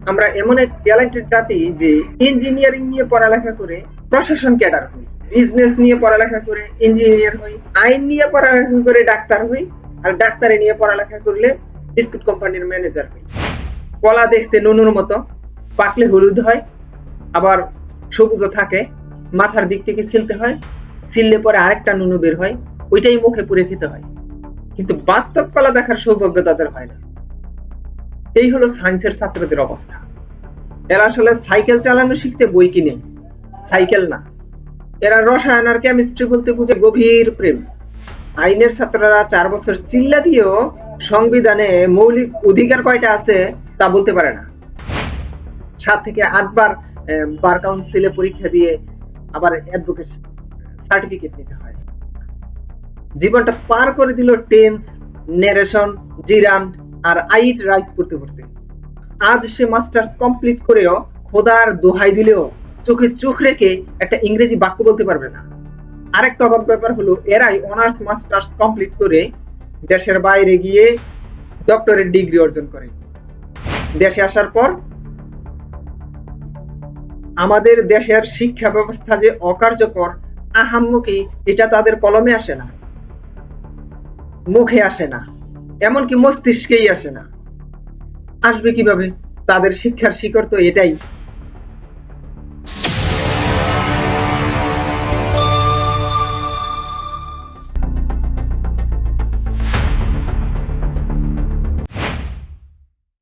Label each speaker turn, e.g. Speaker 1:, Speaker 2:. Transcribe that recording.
Speaker 1: আমরা এমন এক ট্যালেন্টেড জাতি যে ইঞ্জিনিয়ারিং নিয়ে পড়ালেখা করে প্রশাসন ক্যাডার হই, বিজনেস নিয়ে পড়ালেখা করে ইঞ্জিনিয়ার হই, আইন নিয়ে পড়ালেখা করে ডাক্তার হই, আর ডাক্তারি নিয়ে পড়ালেখা করলে বিস্কুট কোম্পানির ম্যানেজার হই। কলা দেখতে নুনুর মতো, পাকলে হলুদ হয়, আবার সবুজও থাকে, মাথার দিক থেকে ছিলতে হয়, ছিললে পরে আরেকটা নুনু বের হয়, ওইটাই মুখে পুরে খেতে হয়। কিন্তু বাস্তব কলা দেখার সৌভাগ্য তাদের হয় না। এই হলো সায়েন্সের ছাত্রদের অবস্থা। এরা আসলে সাইকেল চালানো শিখতে বই কিনে, সাইকেল না। এরা রসায়ন আর কেমিস্ট্রি বলতে বুঝে গভীর প্রেম। আইনের ছাত্ররা 4 বছর চিল্লা দিয়েও সংবিধানে মৌলিক অধিকার কয়টা আছে তা বলতে পারে না। 7 থেকে 8 বার বার কাউন্সিলে পরীক্ষা দিয়ে আবার অ্যাডভোকেট সার্টিফিকেট নিতে হয়। জীবনটা পার করে দিল টেন্স, নেরেশন, জিরান্ড আর আইট রাইস পড়তে পড়তে। আজ সে মাস্টার্স কমপ্লিট করেও খোদার দোহাই দিলেও চোখে চোখ রেখে একটা ইংরেজি বাক্য বলতে পারবে না। আরেকটা অবাক ব্যাপার হলো, এরাই অনার্স মাস্টার্স কমপ্লিট করে দেশের বাইরে গিয়ে ডক্টরেট ডিগ্রি অর্জন করে। দেশে আসার পর আমাদের দেশের শিক্ষা ব্যবস্থা যে অকার্যকর, আহাম্মকি, এটা তাদের কলমে আসে না, মুখে আসে না, এমনকি মস্তিষ্কেই আসে না। আসবে কিভাবে? তাদের শিক্ষার শিকড় তো এটাই।